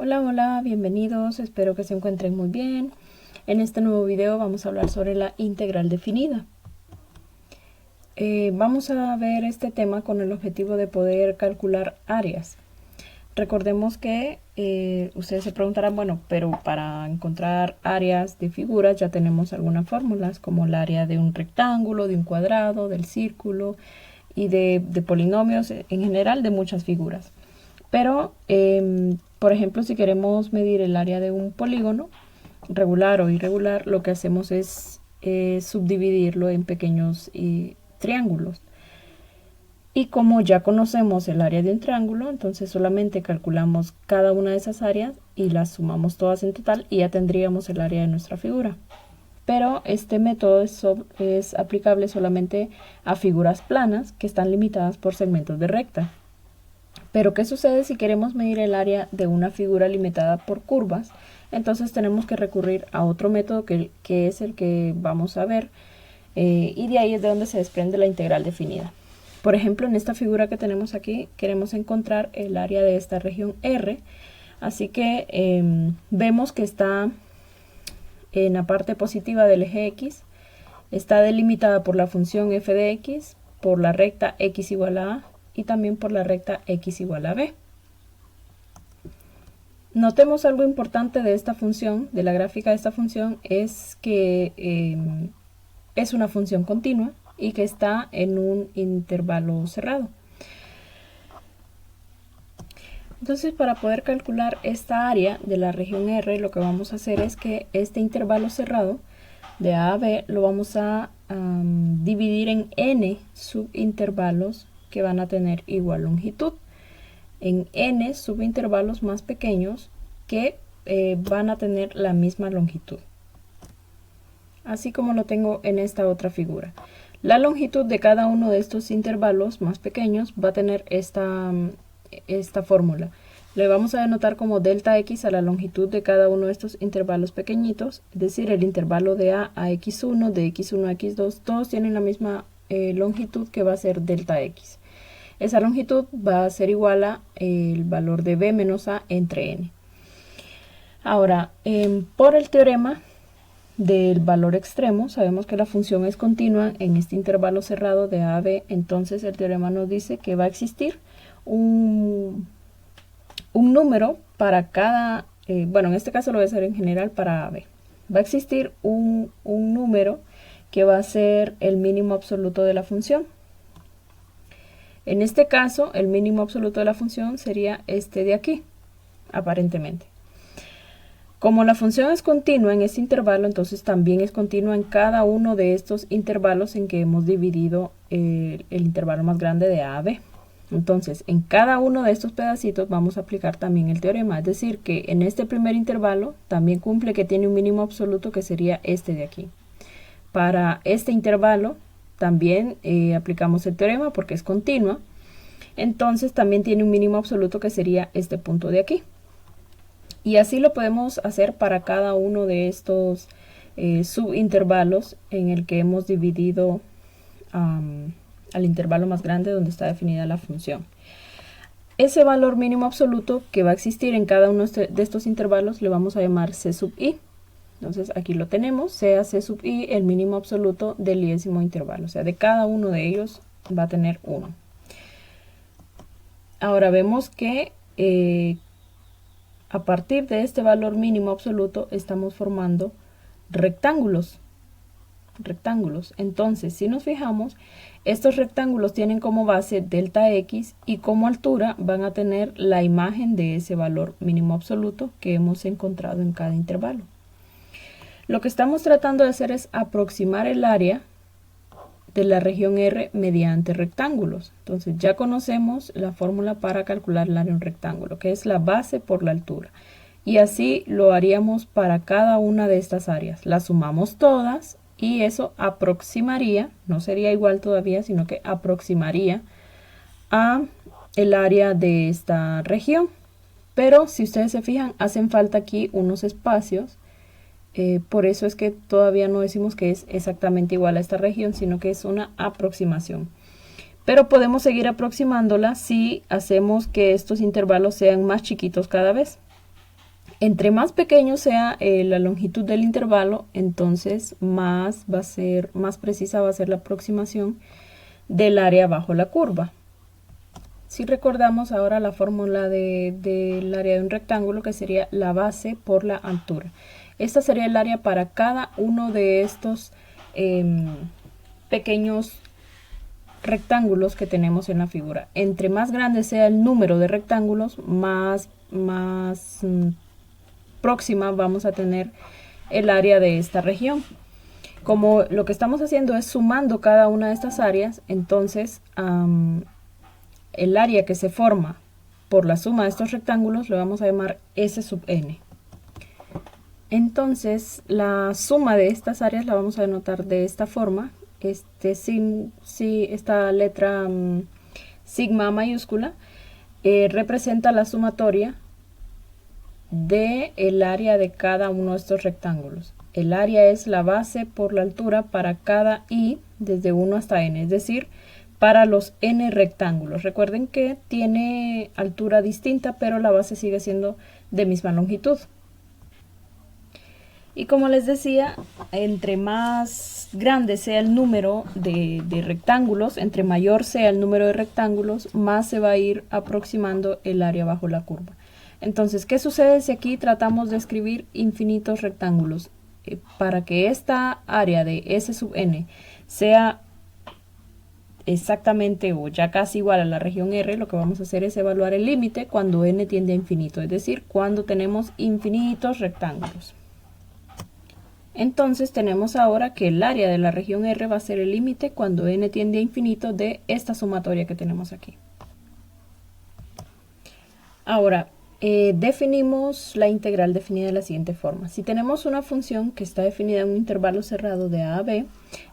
Hola, hola, bienvenidos, espero que se encuentren muy bien. En este nuevo video vamos a hablar sobre la integral definida. Vamos a ver este tema con el objetivo de poder calcular áreas. Recordemos que ustedes se preguntarán, bueno, pero para encontrar áreas de figuras ya tenemos algunas fórmulas, como el área de un rectángulo, de un cuadrado, del círculo y de polinomios, en general de muchas figuras. Pero, por ejemplo, si queremos medir el área de un polígono, regular o irregular, lo que hacemos es subdividirlo en pequeños triángulos. Y como ya conocemos el área de un triángulo, entonces solamente calculamos cada una de esas áreas y las sumamos todas en total y ya tendríamos el área de nuestra figura. Pero este método es aplicable solamente a figuras planas que están limitadas por segmentos de recta. Pero ¿qué sucede si queremos medir el área de una figura limitada por curvas? Entonces tenemos que recurrir a otro método que es el que vamos a ver, y de ahí es de donde se desprende la integral definida. Por ejemplo, en esta figura que tenemos aquí, queremos encontrar el área de esta región R, así que vemos que está en la parte positiva del eje X, está delimitada por la función f de x, por la recta x igual a y también por la recta x igual a b. Notemos algo importante de esta función, de la gráfica de esta función, es que es una función continua y que está en un intervalo cerrado. Entonces, para poder calcular esta área de la región R, lo que vamos a hacer es que este intervalo cerrado de A a B lo vamos a dividir en n subintervalos que van a tener igual longitud, en n subintervalos más pequeños que van a tener la misma longitud, así como lo tengo en esta otra figura. La longitud de cada uno de estos intervalos más pequeños va a tener esta fórmula. Le vamos a denotar como delta x a la longitud de cada uno de estos intervalos pequeñitos, es decir, el intervalo de a x1, de x1 a x2, todos tienen la misma longitud, que va a ser delta x. Esa longitud va a ser igual a el valor de b menos a entre n. Ahora, por el teorema del valor extremo, sabemos que la función es continua en este intervalo cerrado de a a b, entonces el teorema nos dice que va a existir un número para cada, bueno, en este caso lo voy a hacer en general para a b. Va a existir un número que va a ser el mínimo absoluto de la función. En este caso, el mínimo absoluto de la función sería este de aquí, aparentemente. Como la función es continua en este intervalo, entonces también es continua en cada uno de estos intervalos en que hemos dividido el intervalo más grande de a b. Entonces, en cada uno de estos pedacitos vamos a aplicar también el teorema, es decir, que en este primer intervalo también cumple que tiene un mínimo absoluto, que sería este de aquí. Para este intervalo también aplicamos el teorema porque es continua, entonces también tiene un mínimo absoluto, que sería este punto de aquí. Y así lo podemos hacer para cada uno de estos subintervalos en el que hemos dividido al intervalo más grande donde está definida la función. Ese valor mínimo absoluto que va a existir en cada uno de estos intervalos le vamos a llamar c sub i. Entonces aquí lo tenemos, sea c sub i el mínimo absoluto del iésimo intervalo, o sea, de cada uno de ellos va a tener 1. Ahora vemos que a partir de este valor mínimo absoluto estamos formando rectángulos. Entonces, si nos fijamos, estos rectángulos tienen como base delta x y como altura van a tener la imagen de ese valor mínimo absoluto que hemos encontrado en cada intervalo. Lo que estamos tratando de hacer es aproximar el área de la región R mediante rectángulos. Entonces ya conocemos la fórmula para calcular el área de un rectángulo, que es la base por la altura. Y así lo haríamos para cada una de estas áreas. Las sumamos todas y eso aproximaría, no sería igual todavía, sino que aproximaría a el área de esta región. Pero si ustedes se fijan, hacen falta aquí unos espacios. Por eso es que todavía no decimos que es exactamente igual a esta región, sino que es una aproximación. Pero podemos seguir aproximándola si hacemos que estos intervalos sean más chiquitos cada vez. Entre más pequeño sea la longitud del intervalo, entonces más precisa va a ser la aproximación del área bajo la curva. Si recordamos ahora la fórmula del área de un rectángulo, que sería la base por la altura. Esta sería el área para cada uno de estos pequeños rectángulos que tenemos en la figura. Entre más grande sea el número de rectángulos, más próxima vamos a tener el área de esta región. Como lo que estamos haciendo es sumando cada una de estas áreas, entonces el área que se forma por la suma de estos rectángulos lo vamos a llamar S sub n. Entonces la suma de estas áreas la vamos a denotar de esta forma. Esta letra sigma mayúscula representa la sumatoria del área de cada uno de estos rectángulos. El área es la base por la altura para cada i desde 1 hasta n, es decir, para los n rectángulos. Recuerden que tiene altura distinta, pero la base sigue siendo de misma longitud. Y como les decía, entre más grande sea el número de rectángulos, entre mayor sea el número de rectángulos, más se va a ir aproximando el área bajo la curva. Entonces, ¿qué sucede si aquí tratamos de escribir infinitos rectángulos? Para que esta área de S sub n sea exactamente o ya casi igual a la región R, lo que vamos a hacer es evaluar el límite cuando n tiende a infinito, es decir, cuando tenemos infinitos rectángulos. Entonces tenemos ahora que el área de la región R va a ser el límite cuando n tiende a infinito de esta sumatoria que tenemos aquí. Ahora, definimos la integral definida de la siguiente forma. Si tenemos una función que está definida en un intervalo cerrado de a a b,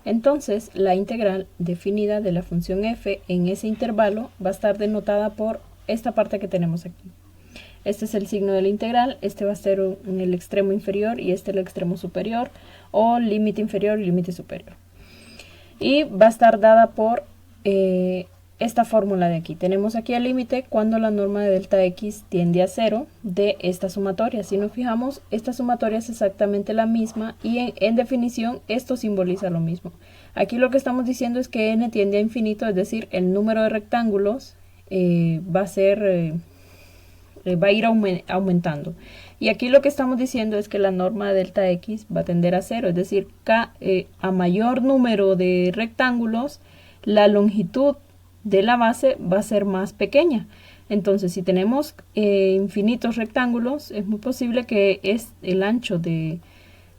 entonces la integral definida de la función f en ese intervalo va a estar denotada por esta parte que tenemos aquí. Este es el signo de la integral, este va a ser en el extremo inferior y este el extremo superior, o límite inferior y límite superior. Y va a estar dada por esta fórmula de aquí. Tenemos aquí el límite cuando la norma de delta x tiende a 0 de esta sumatoria. Si nos fijamos, esta sumatoria es exactamente la misma y en definición esto simboliza lo mismo. Aquí lo que estamos diciendo es que n tiende a infinito, es decir, el número de rectángulos va a ir aumentando. Y aquí lo que estamos diciendo es que la norma de delta x va a tender a 0, es decir, a mayor número de rectángulos, la longitud de la base va a ser más pequeña. Entonces, si tenemos infinitos rectángulos, es muy posible que el ancho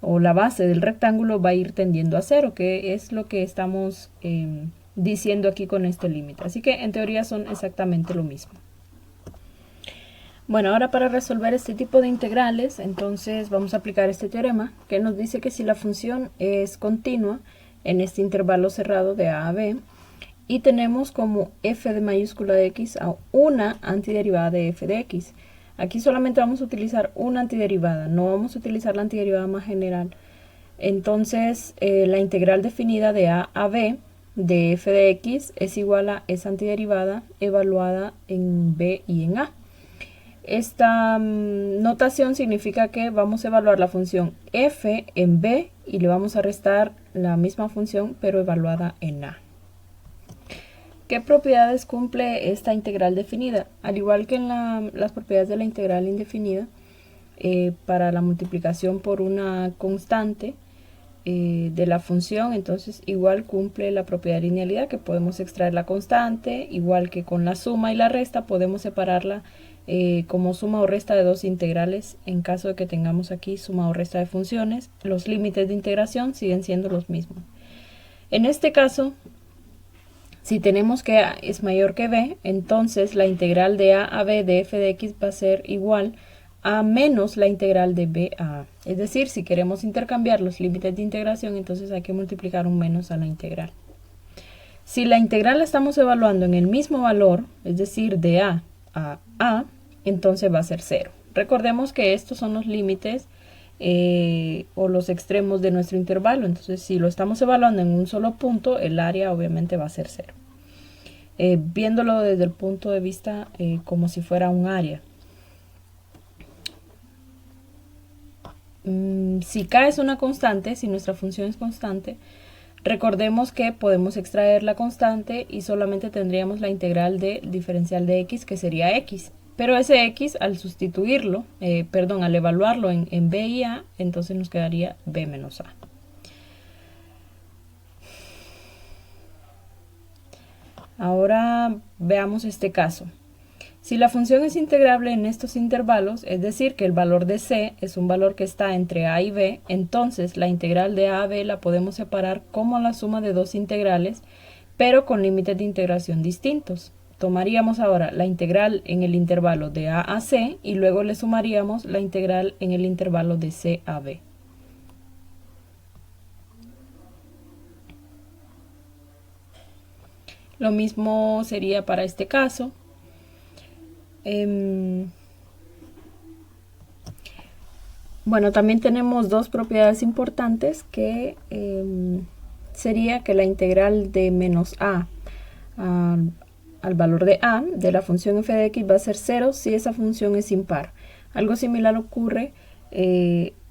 o la base del rectángulo va a ir tendiendo a 0, que es lo que estamos diciendo aquí con este límite. Así que en teoría son exactamente lo mismo. Bueno, ahora para resolver este tipo de integrales, entonces vamos a aplicar este teorema que nos dice que si la función es continua en este intervalo cerrado de a b, y tenemos como f de mayúscula de x a una antiderivada de f de x. Aquí solamente vamos a utilizar una antiderivada, no vamos a utilizar la antiderivada más general. Entonces, la integral definida de a a b de f de x es igual a esa antiderivada evaluada en b y en a. Esta notación significa que vamos a evaluar la función f en b y le vamos a restar la misma función pero evaluada en a. ¿Qué propiedades cumple esta integral definida? Al igual que en las propiedades de la integral indefinida, para la multiplicación por una constante de la función, entonces igual cumple la propiedad de linealidad, que podemos extraer la constante, igual que con la suma y la resta, podemos separarla como suma o resta de dos integrales en caso de que tengamos aquí suma o resta de funciones. Los límites de integración siguen siendo los mismos. En este caso, si tenemos que a es mayor que b, entonces la integral de a a b de f de x va a ser igual a menos la integral de b a a. Es decir, si queremos intercambiar los límites de integración, entonces hay que multiplicar un menos a la integral. Si la integral la estamos evaluando en el mismo valor, es decir, de a, entonces va a ser 0. Recordemos que estos son los límites o los extremos de nuestro intervalo. Entonces, si lo estamos evaluando en un solo punto, el área obviamente va a ser 0. Viéndolo desde el punto de vista como si fuera un área. Si k es una constante, si nuestra función es constante, recordemos que podemos extraer la constante y solamente tendríamos la integral del diferencial de x, que sería x. Pero ese x, al sustituirlo, al evaluarlo en b y a, entonces nos quedaría b menos a. Ahora veamos este caso. Si la función es integrable en estos intervalos, es decir, que el valor de c es un valor que está entre a y b, entonces la integral de a a b la podemos separar como la suma de dos integrales, pero con límites de integración distintos. Tomaríamos ahora la integral en el intervalo de a a c y luego le sumaríamos la integral en el intervalo de c a b. Lo mismo sería para este caso. Bueno, también tenemos dos propiedades importantes que sería que la integral de menos a al valor de a de la función f de x va a ser 0 si esa función es impar. Algo similar ocurre,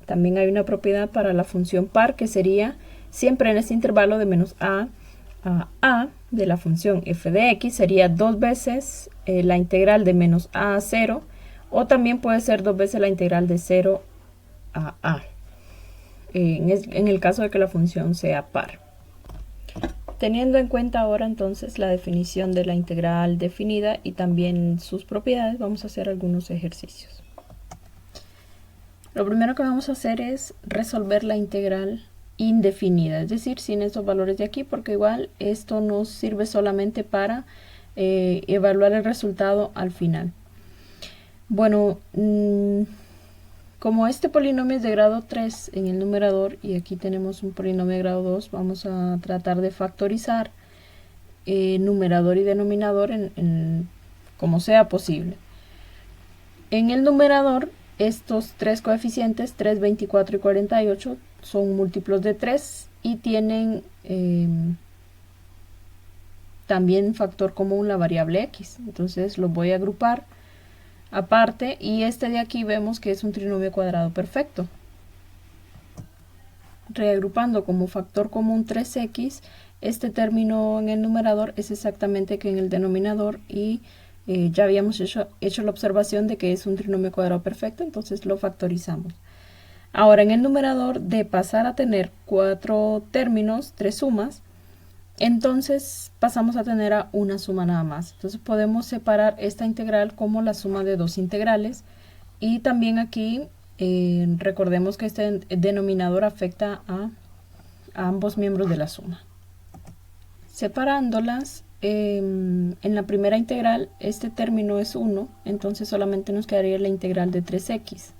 también hay una propiedad para la función par, que sería siempre en este intervalo de menos a de la función f de x sería dos veces la integral de menos a 0, o también puede ser dos veces la integral de 0 a en el caso de que la función sea par. Teniendo en cuenta ahora entonces la definición de la integral definida y también sus propiedades, vamos a hacer algunos ejercicios. Lo primero que vamos a hacer es resolver la integral indefinida, es decir, sin estos valores de aquí, porque igual esto nos sirve solamente para evaluar el resultado al final. Bueno, como este polinomio es de grado 3 en el numerador y aquí tenemos un polinomio de grado 2, vamos a tratar de factorizar numerador y denominador como sea posible. En el numerador, estos tres coeficientes, 3, 24 y 48, son múltiplos de 3 y tienen también factor común la variable x. Entonces los voy a agrupar aparte, y este de aquí vemos que es un trinomio cuadrado perfecto. Reagrupando como factor común 3x, este término en el numerador es exactamente que en el denominador, y ya habíamos hecho la observación de que es un trinomio cuadrado perfecto, entonces lo factorizamos. Ahora en el numerador, de pasar a tener 4 términos, 3 sumas, entonces pasamos a tener a una suma nada más. Entonces podemos separar esta integral como la suma de dos integrales, y también aquí recordemos que este denominador afecta a ambos miembros de la suma. Separándolas, en la primera integral este término es 1, entonces solamente nos quedaría la integral de 3x.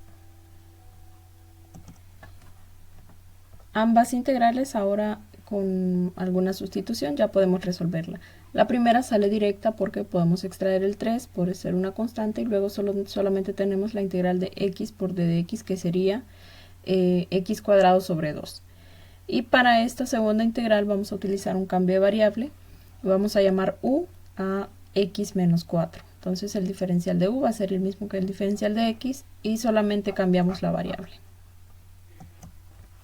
Ambas integrales ahora con alguna sustitución ya podemos resolverla. La primera sale directa porque podemos extraer el 3 por ser una constante, y luego solamente tenemos la integral de x por d de x, que sería x cuadrado sobre 2. Y para esta segunda integral vamos a utilizar un cambio de variable. Vamos a llamar u a x menos 4. Entonces el diferencial de u va a ser el mismo que el diferencial de x y solamente cambiamos la variable.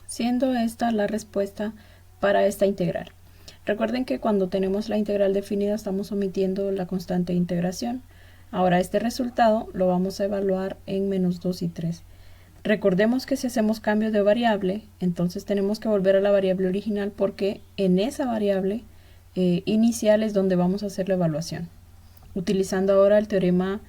Siendo esta la respuesta para esta integral. Recuerden que cuando tenemos la integral definida estamos omitiendo la constante de integración. Ahora este resultado lo vamos a evaluar en menos 2 y 3. Recordemos que si hacemos cambio de variable, entonces tenemos que volver a la variable original, porque en esa variable inicial es donde vamos a hacer la evaluación. Utilizando ahora el teorema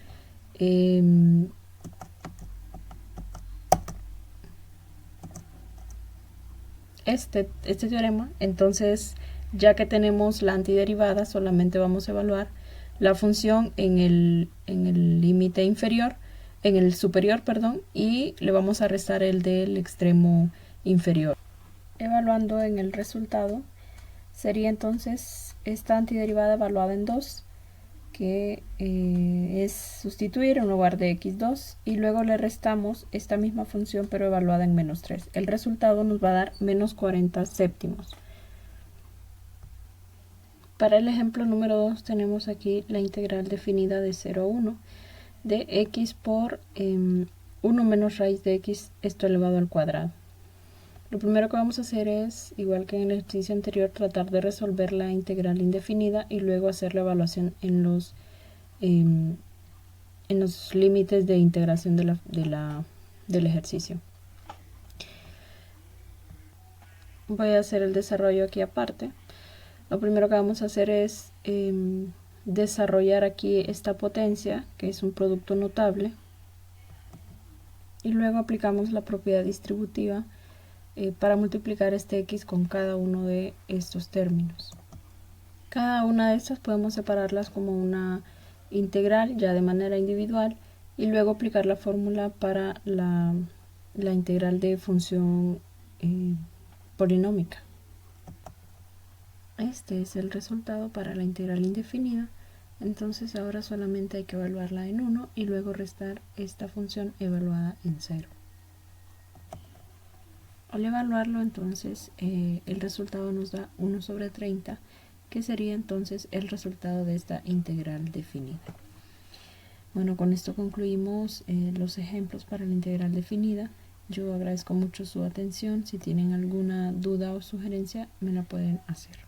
este teorema, entonces ya que tenemos la antiderivada, solamente vamos a evaluar la función en el límite inferior, en el superior, perdón, y le vamos a restar el del extremo inferior. Evaluando en el resultado, sería entonces esta antiderivada evaluada en 2, que es sustituir en lugar de x2, y luego le restamos esta misma función pero evaluada en menos 3. El resultado nos va a dar menos 40 séptimos. Para el ejemplo número 2 tenemos aquí la integral definida de 0 a 1 de x por 1 menos raíz de x, esto elevado al cuadrado. Lo primero que vamos a hacer es, igual que en el ejercicio anterior, tratar de resolver la integral indefinida y luego hacer la evaluación en los límites de integración del ejercicio. Voy a hacer el desarrollo aquí aparte. Lo primero que vamos a hacer es desarrollar aquí esta potencia, que es un producto notable, y luego aplicamos la propiedad distributiva para multiplicar este x con cada uno de estos términos. Cada una de estas podemos separarlas como una integral ya de manera individual y luego aplicar la fórmula para la integral de función polinómica. Este es el resultado para la integral indefinida. Entonces ahora solamente hay que evaluarla en 1 y luego restar esta función evaluada en 0. Al evaluarlo, entonces, el resultado nos da 1 sobre 30, que sería entonces el resultado de esta integral definida. Bueno, con esto concluimos los ejemplos para la integral definida. Yo agradezco mucho su atención. Si tienen alguna duda o sugerencia, me la pueden hacer.